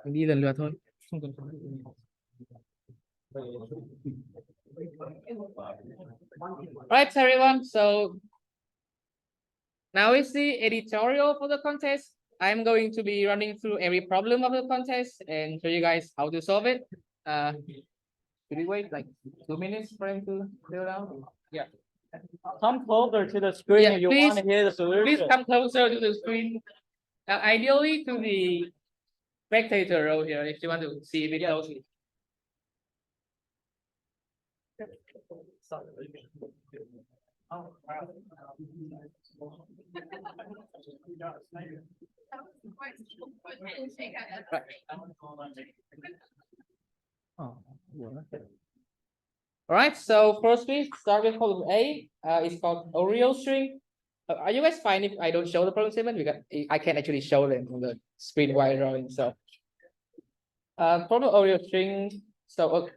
Đi lần lượt thôi. Right, everyone. So now is the editorial for the contest. I'm going to be running through every problem of the contest and show you guys how to solve it. Should we wait like 2 minutes for him to fill out? Yeah. Come closer to the screen Yeah, if you please- want to hear the solution. Please come closer to the screen. Ideally to the spectator row here if you want to see it closely. All right, so first we start with column A. It's called Oreo string. Are you guys fine if I don't show the problem statement? Because I can actually show them on the screen while drawing. So, problem Oreo string. So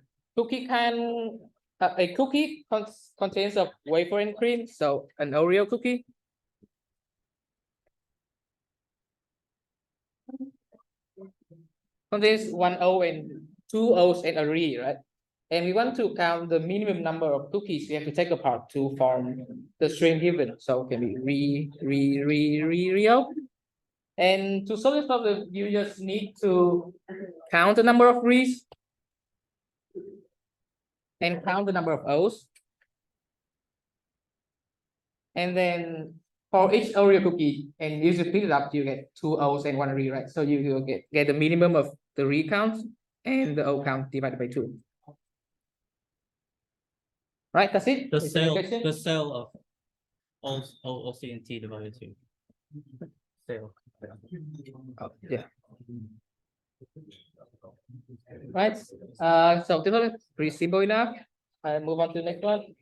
a cookie contains of wafer and cream. So an Oreo cookie. Contains one O and two O's and a re, right? And we want to count the minimum number of cookies we have to take apart to form the string given. So it can be re-O. And to solve this problem, you just need to count the number of re's and count the number of O's. And then for each Oreo cookie, and you split it up, you get two O's and one re, right? So you will get the minimum of the re count and the O count divided by 2. Right, that's it. The cell of O, C, and T divided 2. Cell. Oh, yeah. Right. So this one is pretty simple enough. I'll move on to the next one.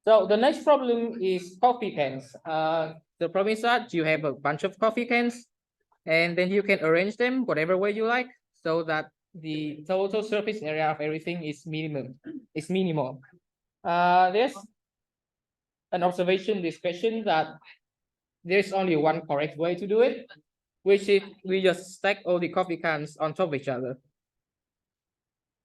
So the next problem is coffee cans. The problem is that you have a bunch of coffee cans, and then you can arrange them whatever way you like, so that the total surface area of everything is minimal. There's an observation in this question that there's only one correct way to do it, which is we just stack all the coffee cans on top of each other.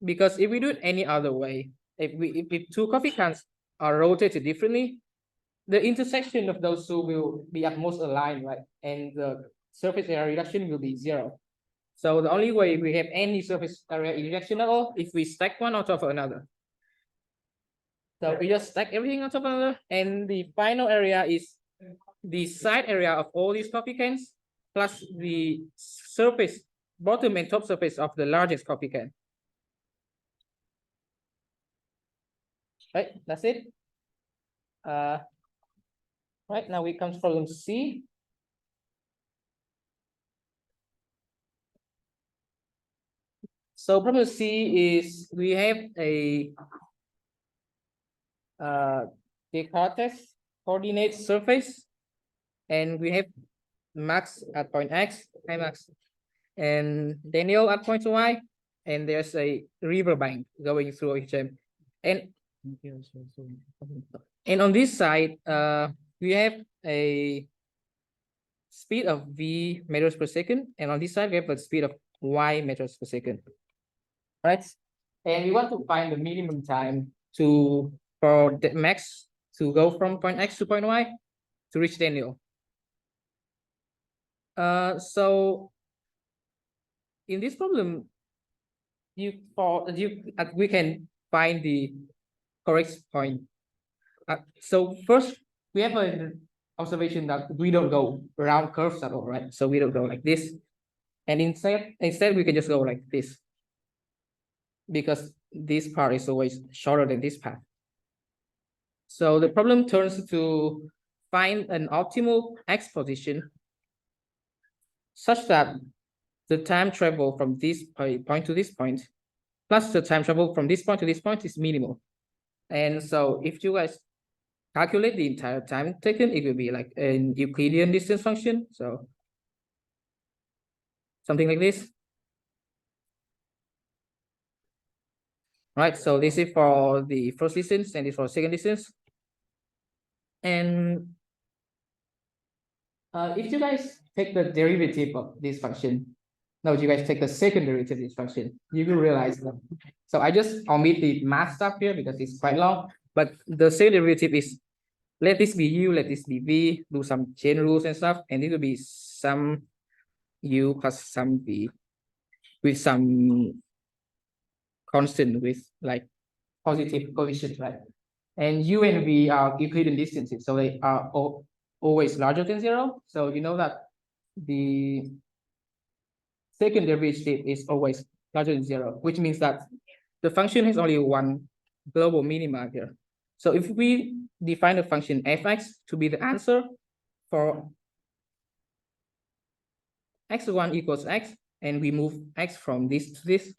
Because if we do it any other way, if two coffee cans are rotated differently, the intersection of those two will be at most aligned, right? And the surface area reduction will be 0. So the only way we have any surface area reduction at all if we stack one on top of another. So we just stack everything on top of another, and the final area is the side area of all these coffee cans plus the surface, bottom and top surface of the largest coffee can. Right, that's it. Right, now we come to problem C. So problem C is we have a Descartes coordinate surface, and we have Max at point X, hi Max, and Daniel at point Y, and there's a riverbank going through HM. And on this side, we have a speed of V meters per second, and on this side we have a speed of Y meters per second. Right? And we want to find the minimum time for the Max to go from point X to point Y to reach Daniel. So in this problem, we can find the correct point. So first, we have an observation that we don't go around curves at all, right? So we don't go like this, and instead we can just go like this, because this part is always shorter than this path. So the problem turns to find an optimal X position such that the time travel from this point to this point plus the time travel from this point to this point is minimal. And so if you guys calculate the entire time taken, it will be like an Euclidean distance function. So something like this. Right, so this is for the first distance and this for second distance. And if you guys take the derivative of this function, no, you guys take the second derivative of this function, you will realize that. So I just omit the math stuff here because it's quite long, but the second derivative is, let this be u, let this be v, do some chain rules and stuff, and it will be some u plus some v with some constant with like positive coefficient, right? And u and v are Euclidean distances, so they are always larger than 0. So you know that the second derivative is always larger than 0, which means that the function has only one global minima here. So if we define the function fx to be the answer for x1 equals x, and we move x from this to this,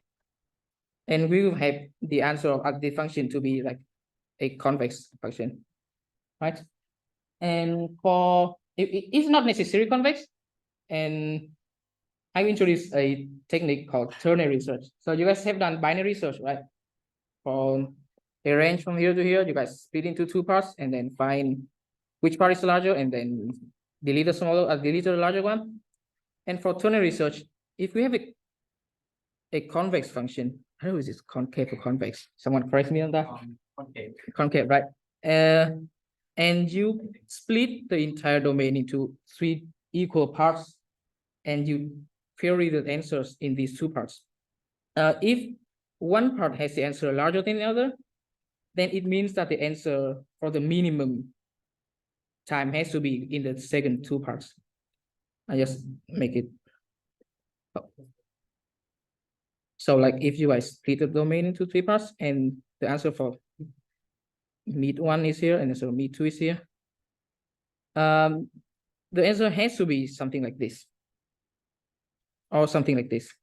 and we will have the answer of the function to be like a convex function, right? And for it's not necessarily convex, and I introduced a technique called ternary search. So you guys have done binary search, right? For a range from here to here, you guys split into 2 parts and then find which part is larger and then delete the smaller, delete the larger one. And for ternary search, if we have a convex function, how is this concave or convex? Someone correct me on that. Concave, right? And you split the entire domain into 3 equal parts, and you query the answers in these 2 parts. If one part has the answer larger than the other, then it means that the answer for the minimum time has to be in the second 2 parts. I just make it. So like if you guys split the domain into 3 parts and the answer for meet 1 is here and so meet 2 is here, the answer has to be something like this or something like this.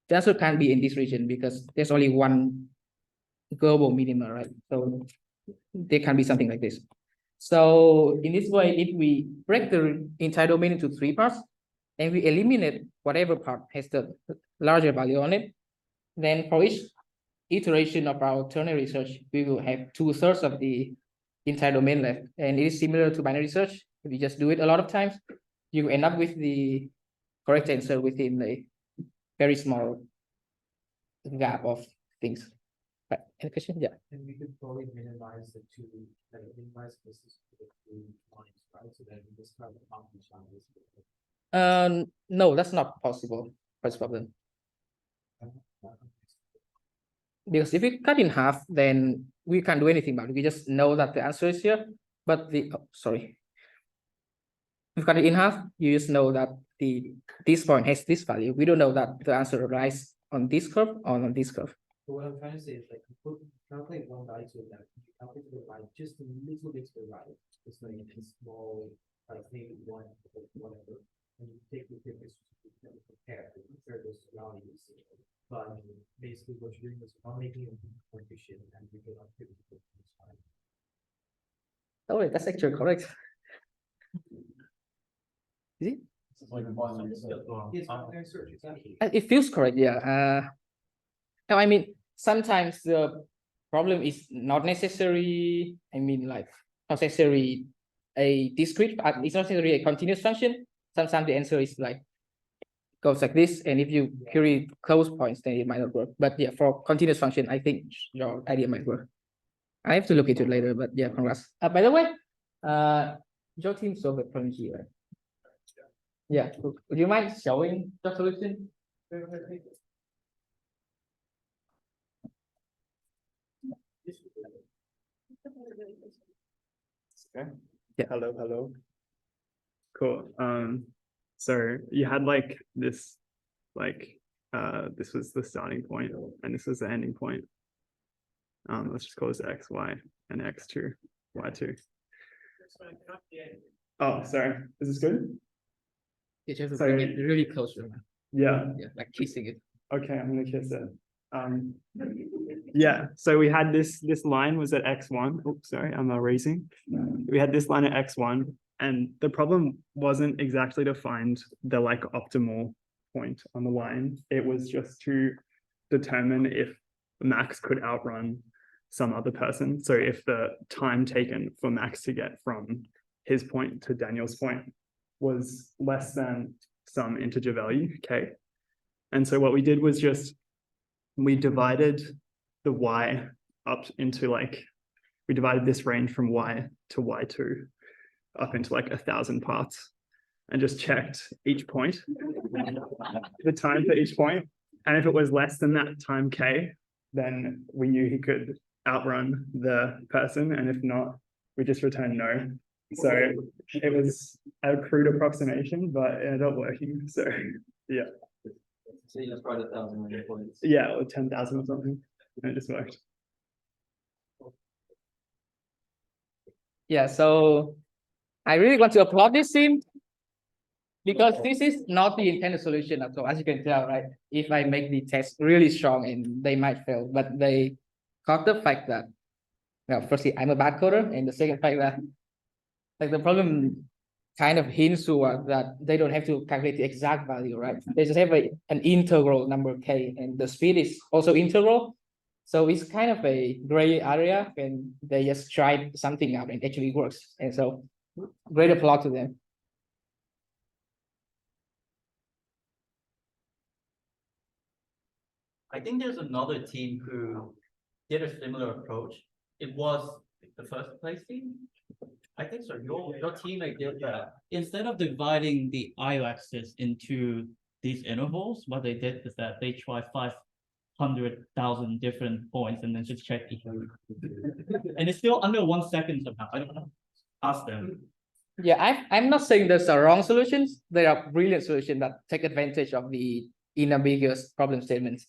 The answer can't be in this region because there's only one global minima, right? So there can be something like this. So in this way, if we break the entire domain into 3 parts and we eliminate whatever part has the larger value on it, then for each iteration of our ternary search, we will have 2/3 of the entire domain left. And it is similar to binary search. If you just do it a lot of times, you end up with the correct answer within a very small gap of things. Right. Any question? Yeah. And we could probably minimize the 2, minimize this to the 2 points, right? So then this kind of accomplish on this. No, that's not possible. First problem. Because if we cut in half, then we can't do anything about it. We just know that the answer is here, but the sorry. If you cut it in half, you just know that this point has this value. We don't know that the answer lies on this curve or on this curve. So what I'm trying to say is like calculate one value to the left, you calculate to the right, just a little bit to the right. It's like a small, like maybe 1, whatever. And you take the difference to compare those values. But basically what you're doing is not making a coefficient and you get on 50. Oh wait, that's actually correct. Is it? It feels correct, yeah. I mean, sometimes the problem is not necessary. I mean, like not necessarily a discrete, it's not necessarily a continuous function. Sometimes the answer is like goes like this, and if you query close points, then it might not work. But yeah, for continuous function, I think your idea might work. I have to look into it later, but yeah, congrats. By the way, your team solved the problem here, right? Yeah, would you mind showing the solution? Okay. Yeah. Hello. Cool. So you had like this, this was the starting point and this was the ending point. Let's just call this x, y, and x2, y2. Oh, sorry. Is this good? You have to Sorry. bring it really close, Yeah. yeah, like kissing it. Okay, I'm gonna kiss it. Yeah, so we had this line was at x1. Oops, sorry, I'm erasing. We had this line at x1, and the problem wasn't exactly to find the like optimal point on the line. It was just to determine if Max could outrun some other person. So if the time taken for Max to get from his point to Daniel's point was less than some integer value, k. And so what we did was just, we divided the y up into like, we divided this range from y to y2 up into like 1,000 parts and just checked each point, the time for each point. And if it was less than that time k, then we knew he could outrun the person. And if not, we just returned no. So it was a crude approximation, but it ended up working. So yeah. So you just brought 1,000 million points. Yeah, or 10,000 or something. And it just worked. Yeah, so I really want to applaud this team because this is not the intended solution at all, as you can tell, right? If I make the test really strong and they might fail, but they caught the fact that, well, firstly, I'm a bad coder, and the second fact that like the problem kind of hints to that they don't have to calculate the exact value, right? They just have an integral number k, and the speed is also integral. So it's kind of a gray area, and they just tried something out and it actually works. And so great applause to them. I think there's another team who did a similar approach. It was the first place team. I think so. Your teammate did that. Instead of dividing the I-axis into these intervals, what they did is that they tried 500,000 different points and then just check each one. And it's still under 1 second somehow. I don't know. Ask them. Yeah, I'm not saying there's a wrong solutions. There are brilliant solutions that take advantage of the unambiguous problem statements.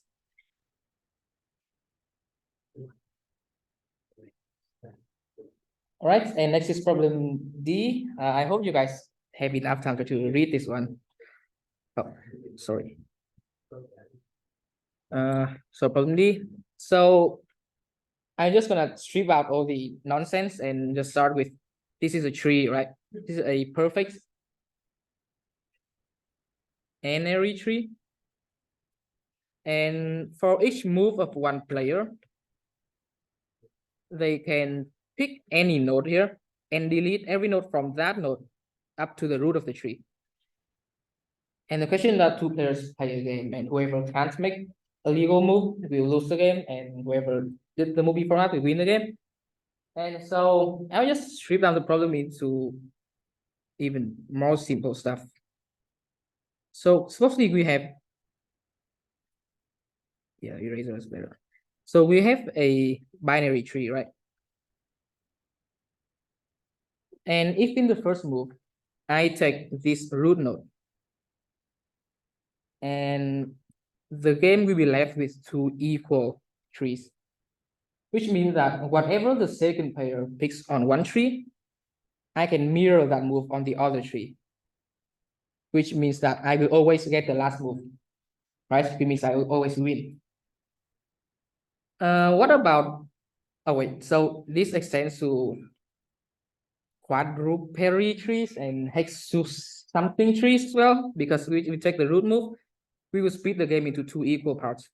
All right, and next is problem D. I hope you guys have enough time to read this one. Oh, sorry. So problem D. So I'm just gonna strip out all the nonsense and just start with, this is a tree, right? This is a perfect n-ary tree. And for each move of one player, they can pick any node here and delete every node from that node up to the root of the tree. And the question is that 2 players play a game, and whoever can't make a legal move will lose the game, and whoever did the move before that will win the game. And so I'll just strip down the problem into even more simple stuff. So supposedly we have, yeah, eraser is better. So we have a binary tree, right? And if in the first move, I take this root node, and the game will be left with 2 equal trees, which means that whatever the second player picks on one tree, I can mirror that move on the other tree, which means that I will always get the last move, right? It means I will always win. What about, oh wait, so this extends to quadrupedary trees and hexus something trees as well, because we take the root move, we will split the game into 2 equal parts.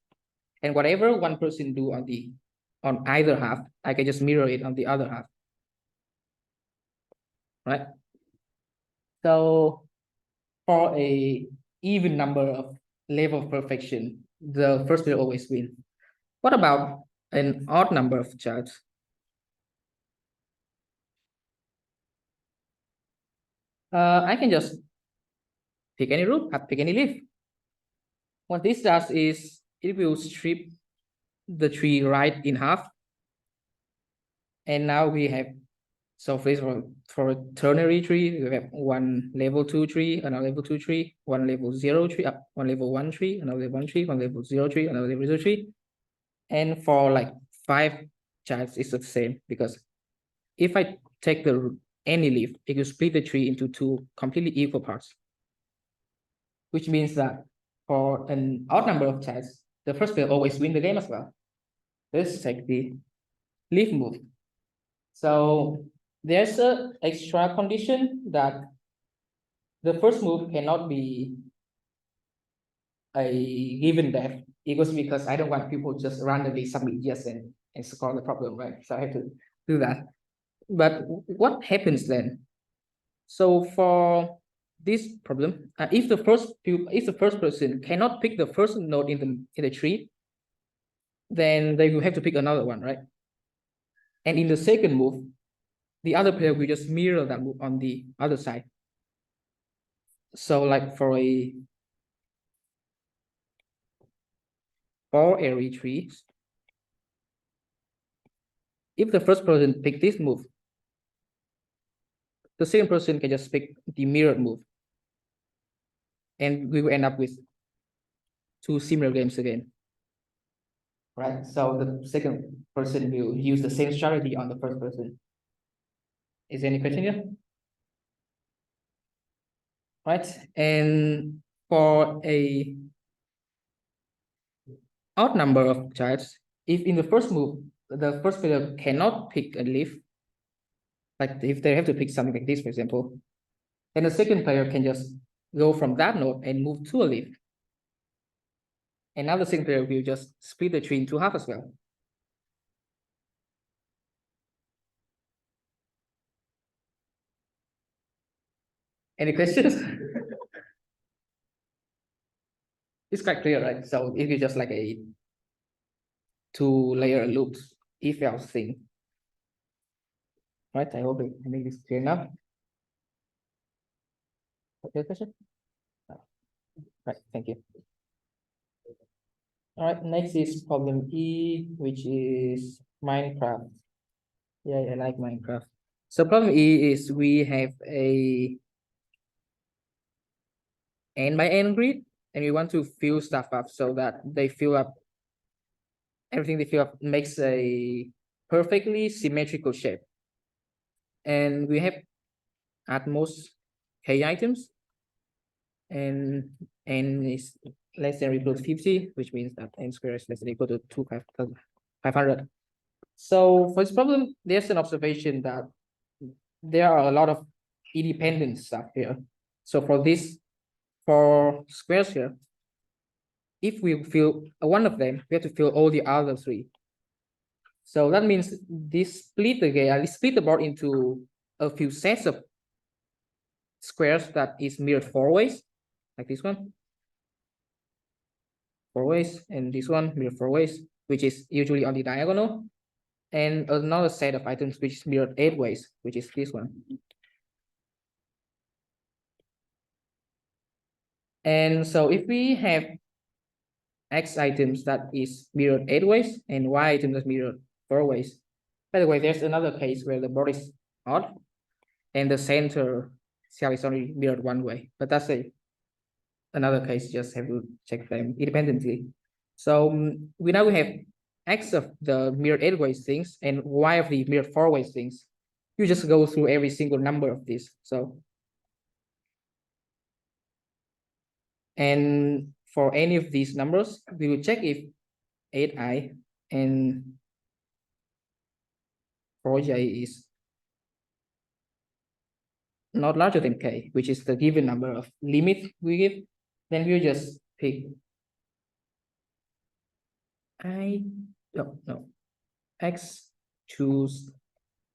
And whatever one person do on either half, I can just mirror it on the other half. Right? So for a even number of level of perfection, the first will always win. What about an odd number of childs? I can just pick any root, pick any leaf. What this does is it will strip the tree right in half. And now we have, so for a ternary tree, we have 1 level 2 tree, another level 2 tree, 1 level 0 tree, 1 level 1 tree, another level 1 tree, 1 level 0 tree, another level 0 tree. And for like 5 childs, it's the same, because if I take any leaf, it will split the tree into 2 completely equal parts, which means that for an odd number of childs, the first will always win the game as well. Let's take the leaf move. So there's an extra condition that the first move cannot be a given depth. It was because I don't want people just randomly submit yes and and solve the problem, right? So I have to do that. But what happens then? So for this problem, if the first person cannot pick the first node in the tree, then they will have to pick another one, right? And in the second move, the other player will just mirror that move on the other side. So like for a 4-area tree, if the first person pick this move, the second person can just pick the mirrored move. And we will end up with 2 similar games again. Right? So the second person will use the same strategy on the first person. Is there any question here? Right? And for a odd number of childs, if in the first move, the first player cannot pick a leaf, like if they have to pick something like this, for example, then the second player can just go from that node and move to a leaf. And now the second player will just split the tree into half as well. Any questions? It's quite clear, right? So if you just like a 2-layer loop if else thing. Right, I hope I make this clear now. Okay, question? Right, thank you. All right, next is problem E, which is Minecraft. Yeah, I like Minecraft. So problem E is we have a n by n grid, and we want to fill stuff up so that they fill up everything they fill up makes a perfectly symmetrical shape. And we have at most k items, and n is less than or equal to 50, which means that n squared is less than or equal to 500. So for this problem, there's an observation that there are a lot of independent stuff here. So for this, for squares here, if we fill one of them, we have to fill all the other 3. So that means this split the board into a few sets of squares that is mirrored 4 ways, like this one, 4 ways, and this one mirrored 4 ways, which is usually on the diagonal, and another set of items which is mirrored 8 ways, which is this one. And so if we have X items that is mirrored 8 ways and Y items that mirrored 4 ways. By the way, there's another case where the board is odd and the center cell is only mirrored 1 way, but that's another case, just have to check them independently. So we now have X of the mirrored 8 ways things and Y of the mirrored 4 ways things. You just go through every single number of these. So, and for any of these numbers, we will check if 8i and 4j is not larger than k, which is the given number of limit we give. Then we'll just pick x choose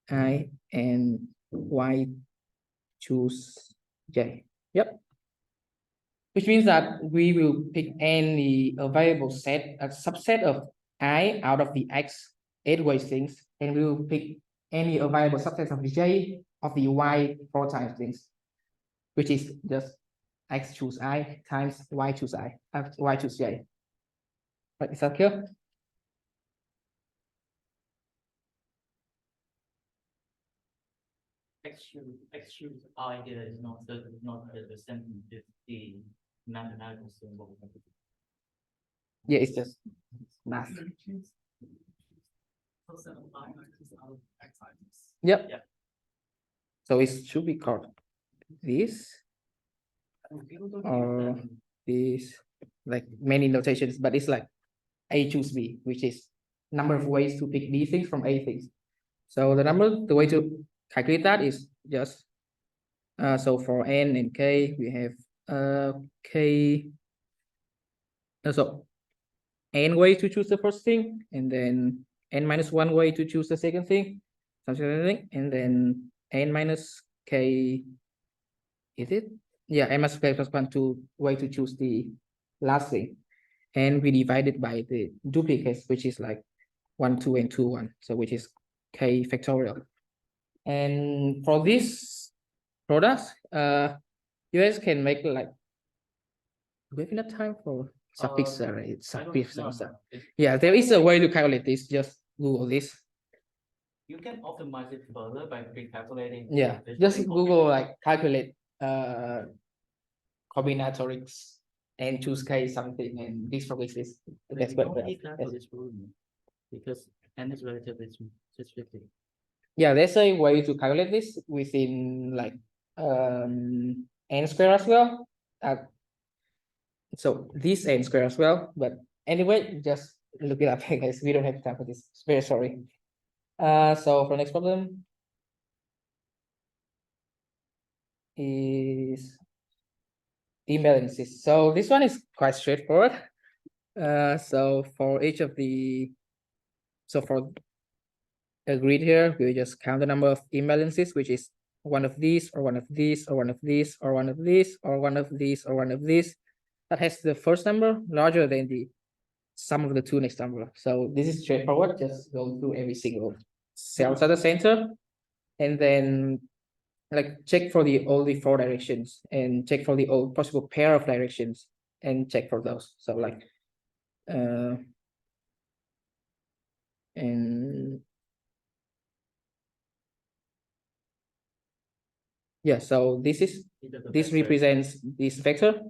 I and y choose j. Yep. Which means that we will pick any available set, a subset of I out of the x 8 ways things, and we will pick any available subset of the j of the y 4 times things, which is just x choose I times y choose I, y choose j. Right, is that clear? X choose I here is not the sentence, it's the mathematical symbol. Yeah, it's just math. Yep. Yep. So it should be called this or this, like many notations, but it's like A choose B, which is number of ways to pick B things from A things. So the way to calculate that is just so for n and k we have k so n ways to choose the first thing, and then n minus one way to choose the second thing, something like that, and then n minus k, is it? Yeah, n minus k plus 1 to way to choose the last thing. And we divide it by the duplicates, which is like 1, 2, and 2, 1. So which is k factorial. And for this products, you guys can make like, do we have enough time for suffix array, suffix and stuff? Yeah, there is a way to calculate this. Just Google this. You can optimize it further by recalculating. Yeah, just Google like calculate combinatorics and choose k something, and this probably is the best way. You don't need that for this problem, because n is relatively small, just 50. Yeah, there's a way to calculate this within like n square as well. So this n square as well, but anyway, just look it up, guys. We don't have time for this. Very sorry. So for next problem is imbalances. So this one is quite straightforward. So for each of the, so for a grid here, we just count the number of imbalances, which is one of these, or one of these, or one of these, or one of these, or one of these, or one of these, that has the first number larger than the sum of the two next number. So this is straightforward. Just go through every single cells at the center, and then like check for the all the 4 directions, and check for the all possible pair of directions, and check for those. So like and yeah, so this represents this vector.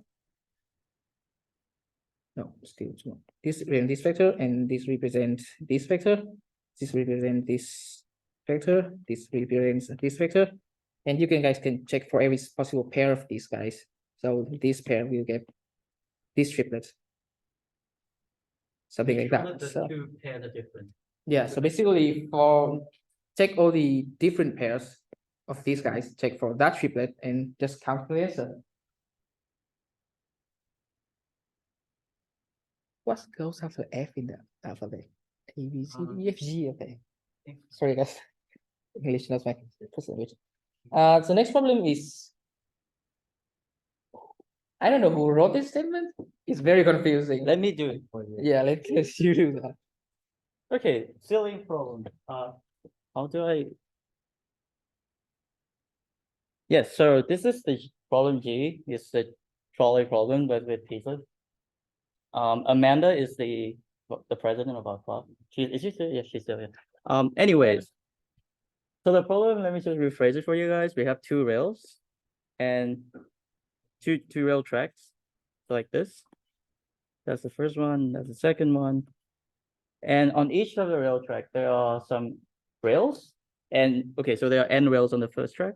No, still small. This represents this vector, and this represents this vector. This represents this vector. This represents this vector. And you guys can check for every possible pair of these guys. So this pair will get this triplet. Something like that. The So two pairs are different. yeah, so basically for check all the different pairs of these guys, check for that triplet, and just count the answer. What goes after F in the alphabet? A, B, C, D, E, F, G. Okay. Sorry, guys. English not my first language. So next problem is, I don't know who wrote this statement. It's very confusing. Let me do it for you. Yeah, let you do that. Okay, silly problem. How do I? Yes, so this is the problem G. It's the trolley problem, but with pieces. Amanda is the president of our club. Is she still? Yes, she's still here. Anyways, so the problem, let me just rephrase it for you guys. We have 2 rails and two rail tracks like this. That's the first one, that's the second one. And on each of the rail track, there are some rails. And okay, so there are n rails on the first track.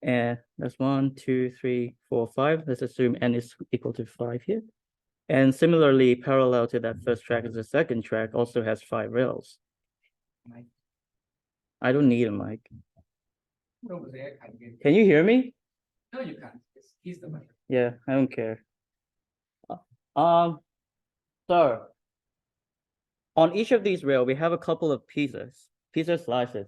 And that's 1, 2, 3, 4, 5. Let's assume n is equal to 5 here. And similarly, parallel to that first track is the second track, also has 5 rails. I don't need a mic. Can you hear me? No, you can't. He's the mic. Yeah, I don't care. So on each of these rails, we have a couple of pieces slices.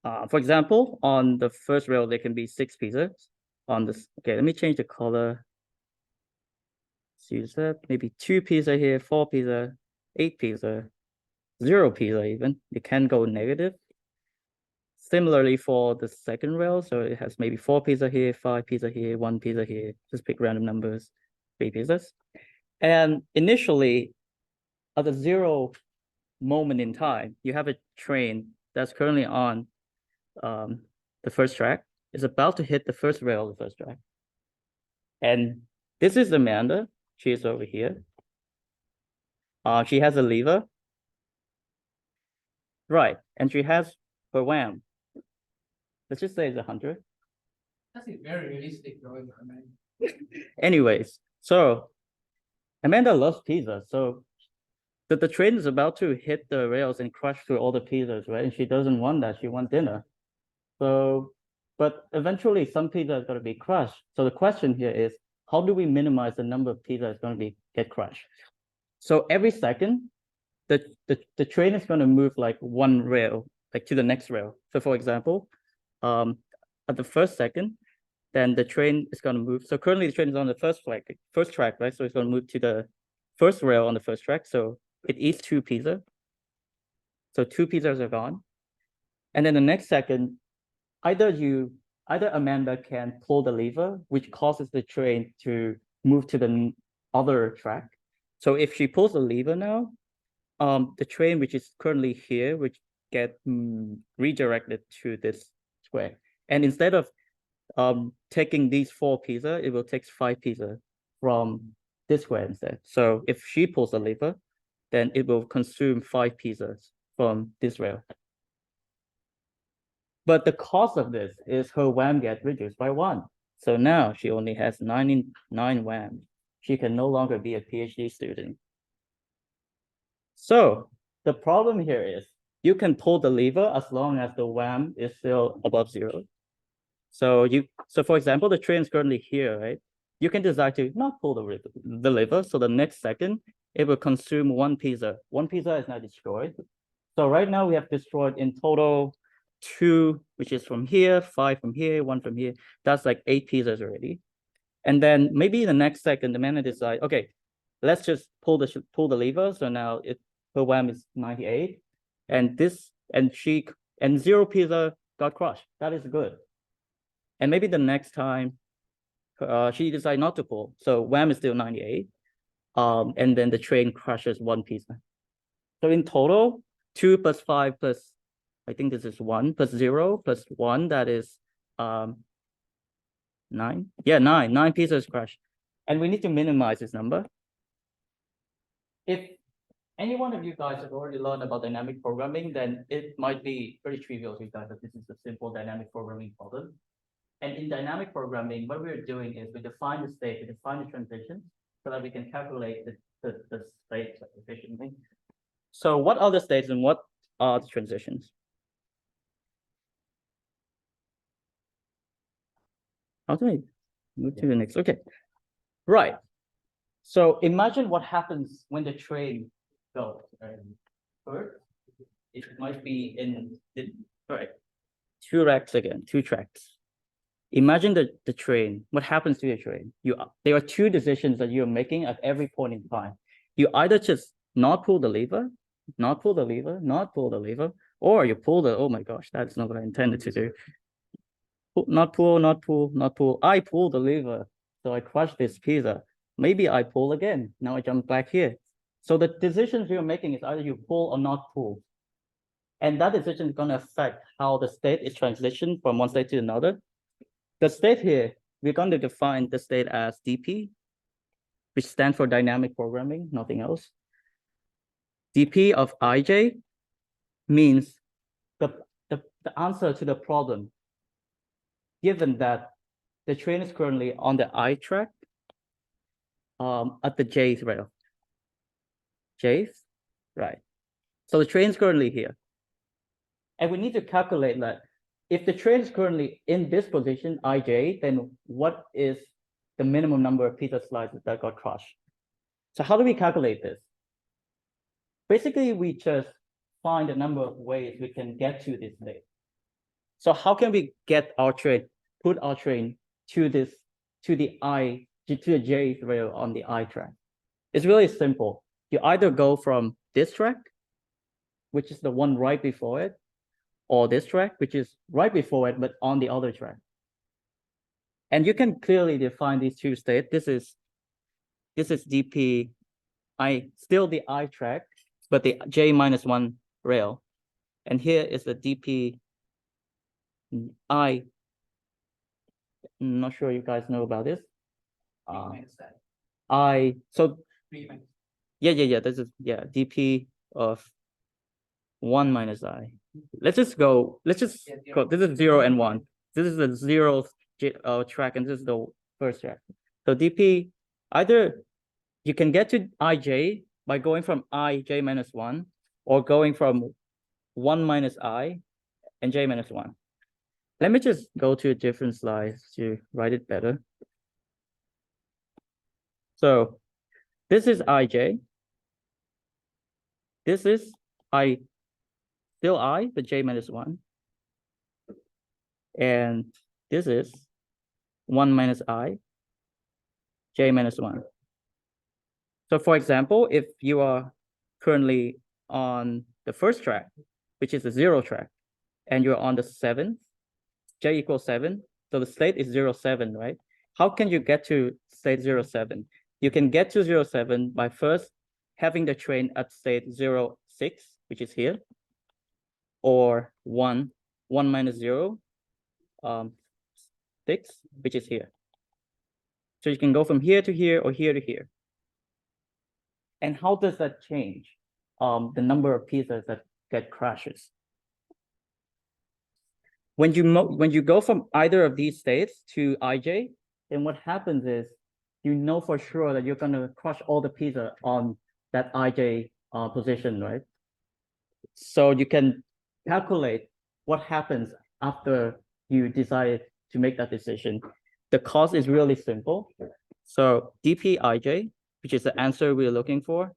For example, on the first rail, there can be 6 pieces. On this, okay, let me change the color. Let's use that. Maybe 2 pieces here, 4 pieces, 8 pieces, 0 pieces even. It can go negative. Similarly for the second rail, so it has maybe 4 pieces here, 5 pieces here, 1 piece here. Just pick random numbers, 3 pieces. And initially, at the 0 moment in time, you have a train that's currently on the first track. It's about to hit the first rail of the first track. And this is Amanda. She is over here. She has a lever. Right, and she has her wham. Let's just say it's 100. That's a very realistic drawing, man. Anyways, so Amanda loves pizza. So the train is about to hit the rails and crush through all the pizzas, right? And she doesn't want that. She wants dinner. So, but eventually some pizza is going to be crushed. So the question here is, how do we minimize the number of pizza that's going to get crushed? So every second, the train is going to move like one rail, like to the next rail. So for example, at the first second, then the train is going to move. So currently the train is on the first track, right? So it's going to move to the first rail on the first track. So it eats 2 pizza. So 2 pizzas are gone. And then the next second, either Amanda can pull the lever, which causes the train to move to the other track. So if she pulls the lever now, the train which is currently here, which get redirected to this square. And instead of taking these 4 pizza, it will take 5 pizza from this square instead. So if she pulls the lever, then it will consume 5 pizzas from this rail. But the cost of this is her WAM get reduced by 1. So now she only has 99 WAM. She can no longer be a PhD student. So the problem here is you can pull the lever as long as the WAM is still above 0. So for example, the train is currently here, right? You can decide to not pull the lever. So the next second, it will consume 1 pizza. 1 pizza is now destroyed. So right now we have destroyed in total 2, which is from here, 5 from here, 1 from here. That's like 8 pizzas already. And then maybe the next second, the manager decide, okay, let's just pull the lever. So now her WAM is 98, and 0 pizza got crushed. That is good. And maybe the next time she decide not to pull, so WAM is still 98, and then the train crushes 1 pizza. So in total, 2 plus 5 plus, I think this is 1 plus 0 plus 1, that is 9. Yeah, 9 pizzas crushed. And we need to minimize this number. If any one of you guys have already learned about dynamic programming, then it might be pretty trivial to you guys that this is a simple dynamic programming problem. And in dynamic programming, what we're doing is we define the state, we define the transition so that we can calculate the state efficiently. So what are the states and what are the transitions? How do I move to the next? Okay, right. So imagine what happens when the train goes. First, it might be in the, all right, 2 tracks. Imagine the train. What happens to the train? There are 2 decisions that you're making at every point in time. You either just not pull the lever, or you pull the, oh my gosh, that's not what I intended to do. Not pull. I pull the lever, so I crush this pizza. Maybe I pull again. Now I jump back here. So the decisions you're making is either you pull or not pull. And that decision is going to affect how the state is transitioned from one state to another. The state here, we're going to define the state as DP, which stands for dynamic programming, nothing else. DP of IJ means the answer to the problem, given that the train is currently on the I track at the J's rail. J's, right. So the train is currently here. And we need to calculate that if the train is currently in this position, IJ, then what is the minimum number of pizza slices that got crushed? So how do we calculate this? Basically, we just find a number of ways we can get to this state. So how can we get our train, put our train to the J rail on the I track? It's really simple. You either go from this track, which is the one right before it, or this track, which is right before it, but on the other track. And you can clearly define these 2 states. This is DP, still the I track, but the J-1 rail. And here is the DP I. I'm not sure you guys know about this. This is DP of 1 minus I. Let's just go, this is 0 and 1. This is the 0th track, and this is the first track. So DP, either you can get to IJ by going from IJ-1, or going from 1 minus I and J-1. Let me just go to a different slide to write it better. So this is IJ. this is I, still I, but j minus 1. And this is 1 minus I, j minus 1. So for example, if you are currently on the first track, which is the 0 track, and you're on the 7th, j equals 7, so the state is 0, 7, right? How can you get to state 0, 7? You can get to 0, 7 by first having the train at state 0, 6, which is here, or 1 minus 0, 6, which is here. So you can go from here to here or here to here. And how does that change the number of pieces that get crashes? When you go from either of these states to ij, then what happens is you know for sure that you're going to crush all the pieces on that ij position, right? So you can calculate what happens after you decide to make that decision. The cost is really simple. So dpij, which is the answer we're looking for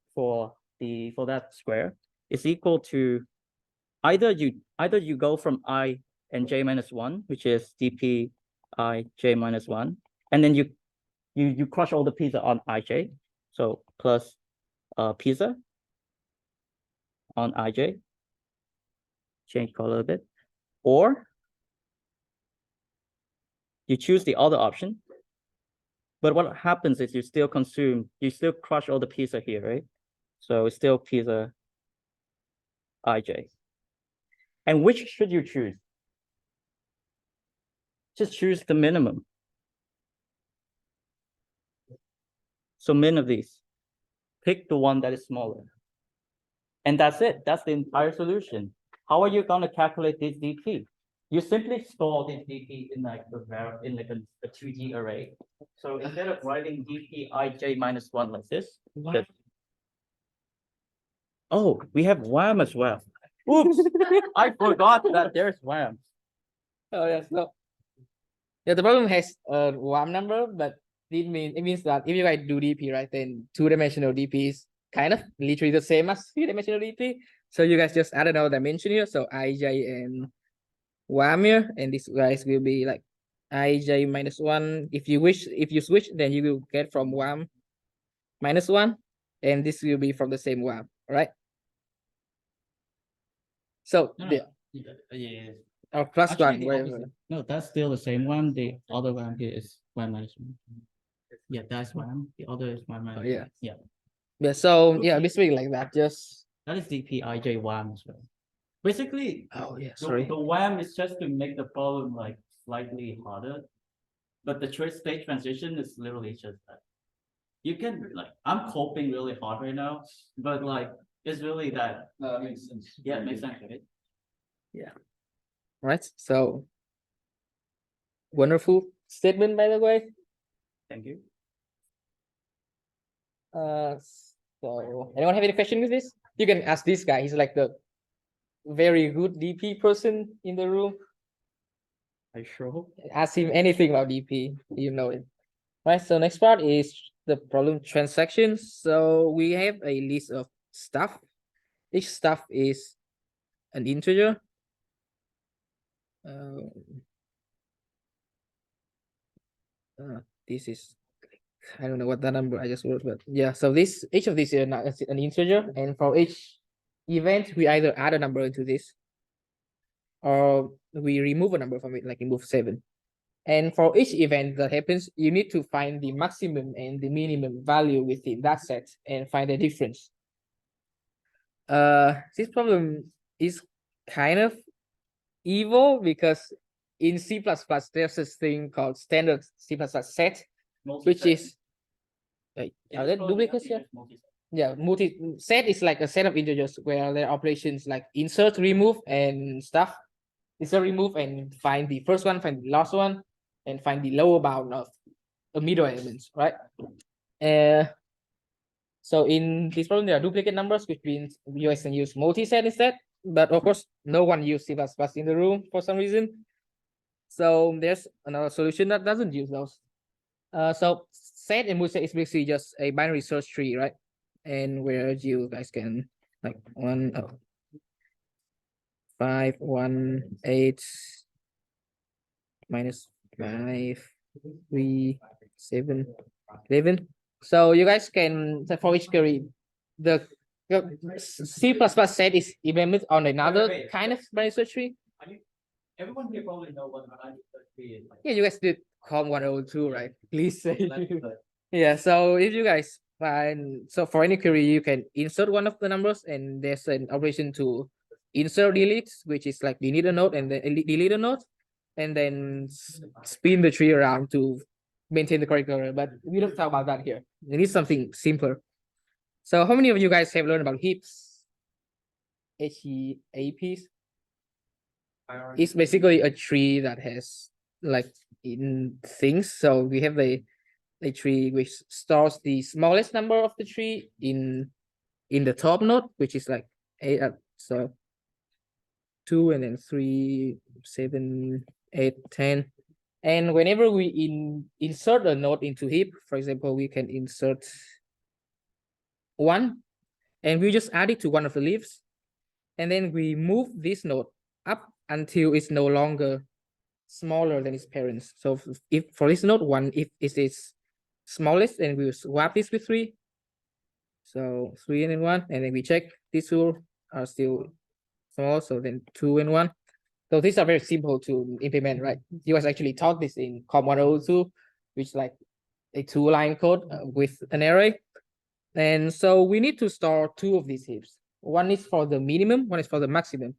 that square, is equal to either you go from I and j minus 1, which is dp I j minus 1, and then you crush all the pizza on ij, so plus pizza on ij, change color a little bit, or you choose the other option. But what happens is you still crush all the pizza here, right? So it's still pizza ij. And which should you choose? Just choose the minimum. So min of these. Pick the one that is smaller. And that's it. That's the entire solution. How are you going to calculate this dp? You simply store this dp in like a 2D array. So instead of writing dp ij minus 1 like this, oh, we have WAM as well. Oops, I forgot that there's WAM. Oh yes, no. Yeah, the problem has a WAM number, but it means that if you guys do DP, right, then 2-dimensional DP is kind of literally the same as 3-dimensional DP. So you guys just add another dimension here. So ij and WAM here, and this guys will be like ij minus 1. If you switch, then you will get from WAM minus 1, and this will be from the same WAM, right? So No, the yeah. or plus Actually, 1, the whatever. opposite. No, that's still the same one. The other one here is 1 minus 1. Yeah, that's 1. The other is 1 minus 1. yeah. Yeah. Yeah, so yeah, basically like that. Just That is dpij WAM as well. Basically, oh yeah, the, sorry. the WAM is just to make the problem like slightly harder, but the state transition is literally just that. You can like, I'm coping really hard right now, but like it's really that. That makes sense. Yeah, it makes sense, right? Right. So wonderful statement, by the way. Thank you. So anyone have any question with this? You can ask this guy. He's like the very good DP person in the room. I sure hope. Ask him anything about DP, you know it. Right. So next part is the problem transactions. So we have a list of stuff. Each stuff is an integer. This is, I don't know what that number I just wrote, but yeah. So each of these is an integer, and for each event we either add a number into this, or we remove a number from it, like remove 7. And for each event that happens, you need to find the maximum and the minimum value within that set and find the difference. This problem is kind of evil because in C++, there's this thing called standard C++ set, which is are there duplicates here? Yeah, set is like a set of integers where there are operations like insert, remove, and stuff. Insert, remove, and find the first one, find the last one, and find the lower bound of the middle elements, right? So in this problem, there are duplicate numbers, which means you guys can use multi-set instead. But of course, no one used C++ in the room for some reason. So there's another solution that doesn't use those. So set and multi-set is basically just a binary search tree, right? And where you guys can like 5, 1, 8, minus 5, 3, 7, 11. So you guys can, so for each query, the C++ set is implemented on another kind of binary search tree. Everyone here probably know what binary search tree is. Yeah, you guys did COM 102, right? Please say. But Yeah, so if you guys find, so for any query, you can insert one of the numbers, and there's an operation to insert delete, which is like delete a node and then delete a node, and then spin the tree around to maintain the correct order. But we don't talk about that here. We need something simpler. So how many of you guys have learned about heaps? HEAPs? It's basically a tree that has like in things. So we have a tree which stores the smallest number of the tree in the top node, which is like 8. So 2 and then 3, 7, 8, 10. And whenever we insert a node into heap, for example, we can insert 1, and we just add it to one of the leaves, and then we move this node up until it's no longer smaller than its parents. So if for this node 1, if it is smallest, and we'll swap this with 3. So 3 and then 1, and then we check these two are still small, so then 2 and 1. So these are very simple to implement, right? You guys actually taught this in COM 102, which is like a 2-line code with an array. And so we need to store 2 of these heaps. One is for the minimum, one is for the maximum.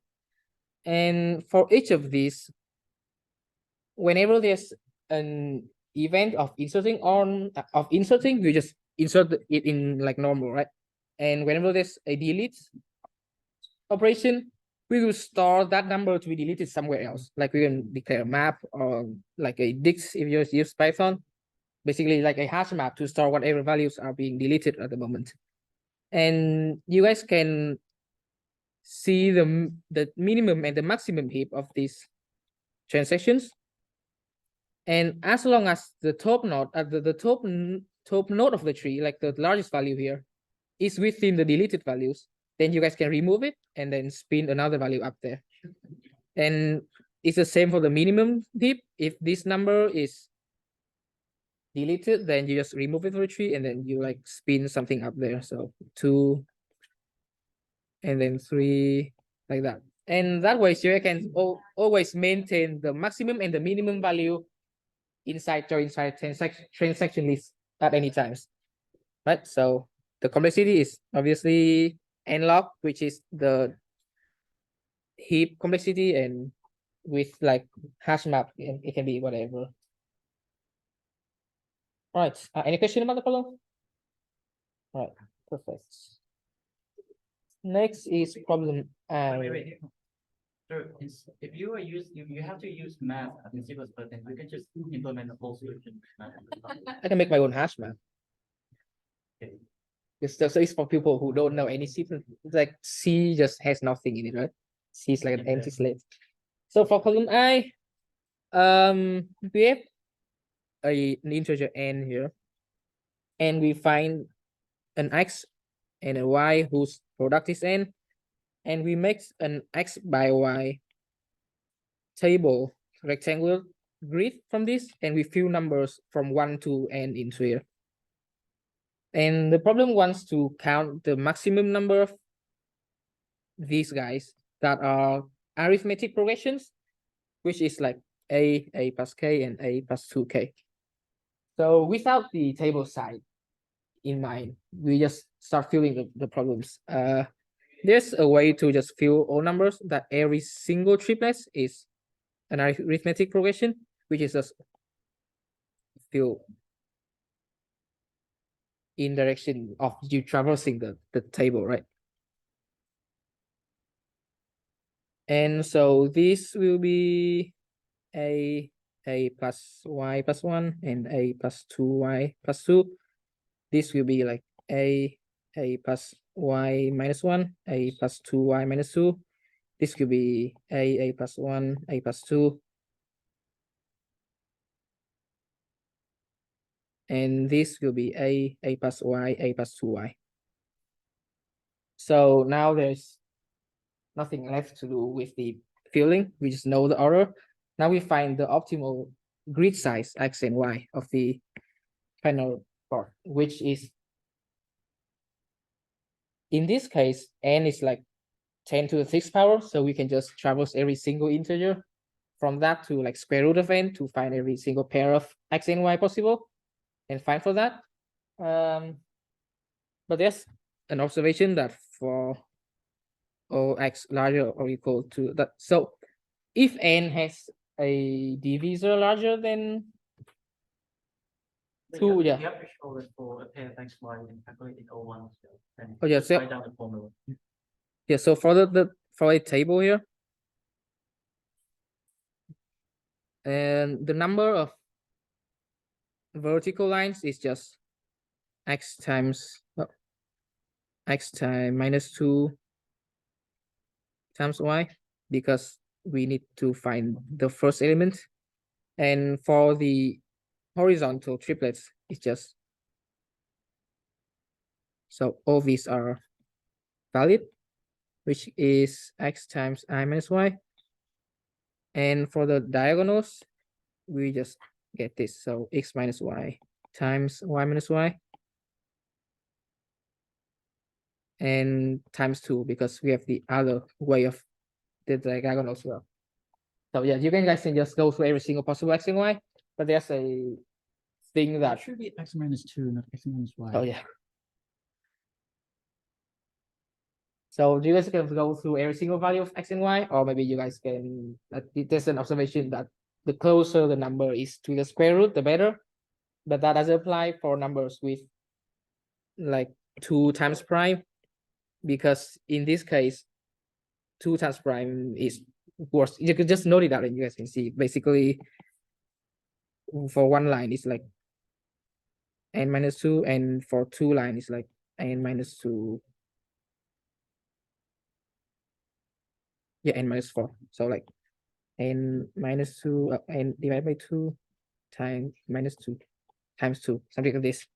And for each of these, whenever there's an event of inserting we just insert it in like normal, right? And whenever there's a delete operation, we will store that number to be deleted somewhere else. Like we can declare a map, or like a dix if you use Python, basically like a hash map to store whatever values are being deleted at the moment. And you guys can see the minimum and the maximum heap of these transactions. And as long as the top node at the top node of the tree, like the largest value here, is within the deleted values, then you guys can remove it and then spin another value up there. And it's the same for the minimum heap. If this number is deleted, then you just remove it from the tree and then you like spin something up there. So 2 and then 3, like that. And that way you can always maintain the maximum and the minimum value inside transaction list at any times, right? So the complexity is obviously n-log, which is the heap complexity, and with like hash map, it can be whatever. All right, any question about the problem? All right, perfect. Next is problem. wait. So if you are you have to use math in C++, then you can just implement the whole solution. I can make my own hash map. Okay. So it's for people who don't know any C. It's like C just has nothing in it, right? C is like an empty slate. So for column I, we have an integer n here, and we find an x and a y whose product is n, and we make an x by y table rectangular grid from this, and we fill numbers from 1 to n into here. And the problem wants to count the maximum number of these guys that are arithmetic progressions, which is like a plus k and a plus 2k. So without the table side in mind, we just start filling the problems. There's a way to just fill all numbers that every single triplet is an arithmetic progression, which is just fill in direction of you traversing the table, right? And so this will be a plus y plus 1 and a plus 2y plus 2. This will be like a plus y minus 1, a plus 2y minus 2. This could be a plus 1, a plus 2. And this will be a plus y, a plus 2y. So now there's nothing left to do with the filling. We just know the order. Now we find the optimal grid size X and Y of the panel board, which is, in this case, n is like 10 to the 6th power. So we can just traverse every single integer from that to like square root of n to find every single pair of X and Y possible and find for that. But there's an observation that for all X larger or equal to that. So if n has a divisor larger than But two, you yeah. have to show it for a pair of X, Y and calculate in O1. Then Oh, yeah, just so- write down the formula. Yeah, so for the for a table here, and the number of vertical lines is just x times x times -2 times y, because we need to find the first element. And for the horizontal triplets, it's just, so all these are valid, which is x times I minus y. And for the diagonals, we just get this. So x minus y times y minus y. And times 2, because we have the other way of the diagonal as well. So yeah, you guys can just go through every single possible X and Y, but there's a thing That that, should be X minus 2, not X minus Y. oh yeah. So you guys can go through every single value of X and Y, or maybe you guys can, there's an observation that the closer the number is to the square root, the better. But that doesn't apply for numbers with like 2 times prime, because in this case, 2 times prime is worse. You can just note it out and you guys can see basically for one line it's like n minus 2, and for 2 line it's like n minus 2. Yeah, n minus 4. So like n minus 2 n divided by 2 times -2 times 2, something like this.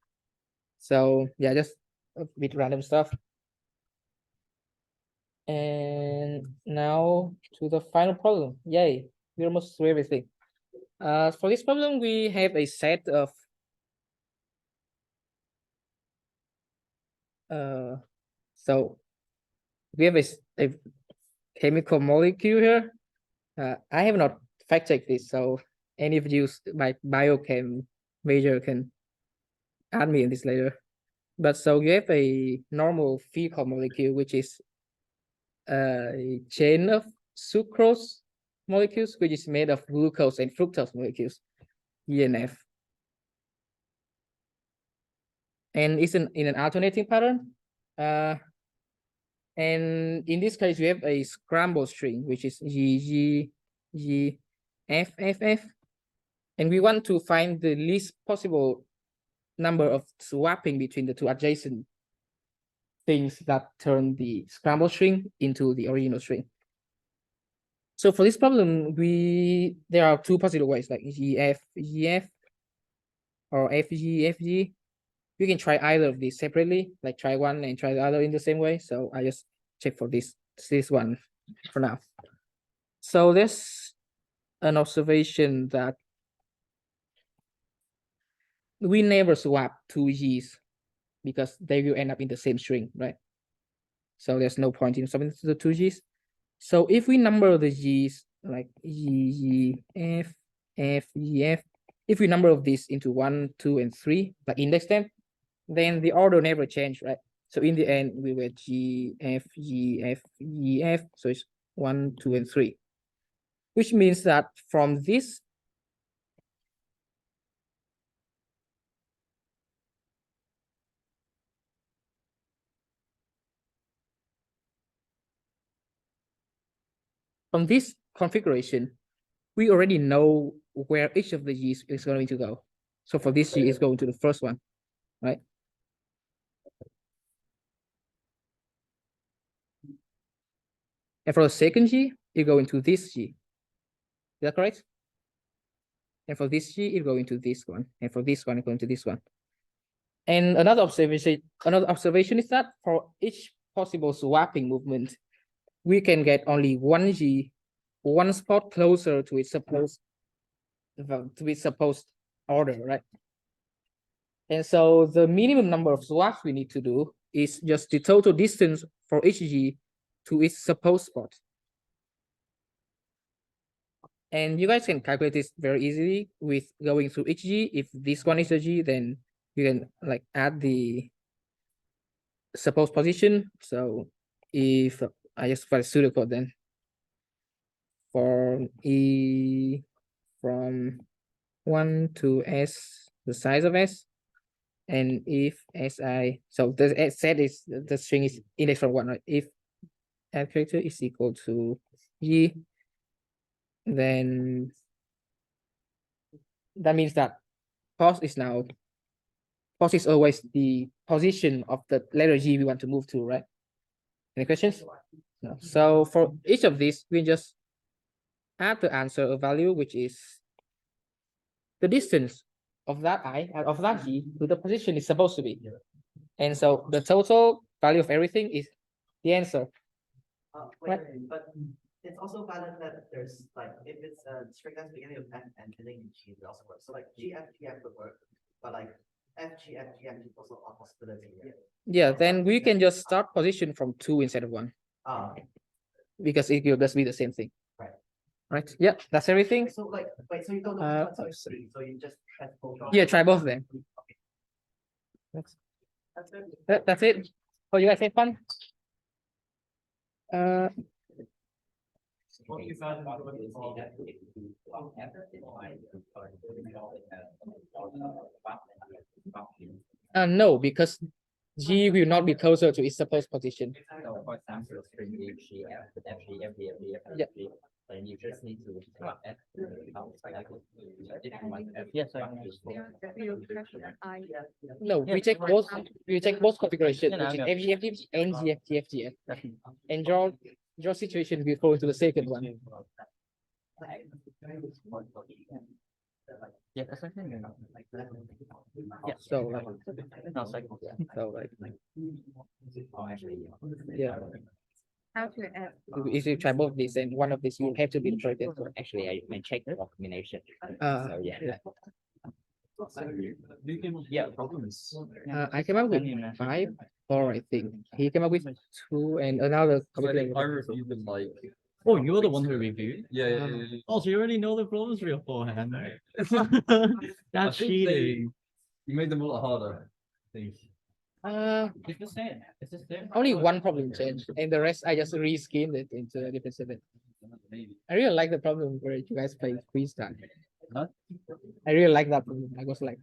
So yeah, just a bit random stuff. And now to the final problem. Yay, we're almost through everything. For this problem, we have a set of so we have a chemical molecule here. I have not fact checked this, so any of you my biochem major can add me in this later. But so you have a normal fecal molecule, which is a chain of sucrose molecules, which is made of glucose and fructose molecules, E and F. And it's in an alternating pattern. And in this case, we have a scramble string, which is G, G, G, F, F, F. And we want to find the least possible number of swapping between the two adjacent things that turn the scramble string into the original string. So for this problem, there are 2 possible ways, like GF, GF, or FG, FG. You can try either of these separately, like try one and try the other in the same way. So I just check for this one for now. So there's an observation that we never swap 2 G's because they will end up in the same string, right? So there's no point in swapping the 2 G's. So if we number the G's like G, G, F, F, G, F, if we number of these into 1, 2, and 3, like index them, then the order never change, right? So in the end, we will G, F, G, F, G, F. So it's 1, 2, and 3, which means that from this configuration, we already know where each of the G's is going to go. So for this G is going to the first one, right? And for the second G, it go into this G. Is that correct? And for this G, it go into this one. And for this one, it go into this one. And another observation is that for each possible swapping movement, we can get only one G, one spot closer to its supposed order, right? And so the minimum number of swaps we need to do is just the total distance for each G to its supposed spot. And you guys can calculate this very easily with going through each G. If this one is a G, then you can like add the supposed position. So if I just write a pseudocode then for E from 1 to S, the size of S, and if SI, so the set is the string is index from 1, right? If add character is equal to G, then that means that pos is always the position of the letter G we want to move to, right? Any questions? No. So for each of these, we just add the answer a value, which is the distance of that of that G to the position is supposed to be. And so the total value of everything is the answer. Wait, but it's also valid that there's like, if it's a string that's beginning with F and ending in G, it also works. So like GFGF would work, but like FGFGF is also a possibility. Yeah, then we can just start position from 2 instead of 1, because it will just be the same thing. Right. Right. Yeah, that's everything. So like, wait, so you don't know which one's going to be, so you just try both. Yeah, try both of them. That's good. That's it. Oh, you guys have fun? What you found about what is no, because G will not be closer to its supposed position. For example, string FGF, Yeah. then you just need to add Yes, No, we check both. We check both configurations, Yeah, which is okay. FGFG and GFGFGF, and your situation will fall into the second one. Yeah, that's okay. Yeah. So like, No, second. so like, Oh, actually, yeah. How to add? If you try both of these, then one of these you have to be integrated. actually, I checked the combination. So yeah. You can, Yeah, problem is. I came up with 5, 4, I think. He came up with 2 and another. reviewed them like. Oh, you're the one who reviewed? Yeah. Oh, so you already know the problems beforehand. That's think cheating. You made them a lot harder, I think. It's the same. It's the same. Only one problem changed, and the rest I just reskinned it into a different setting. I really like the problem where you guys play freestyle. Huh? I really like that problem. I was like,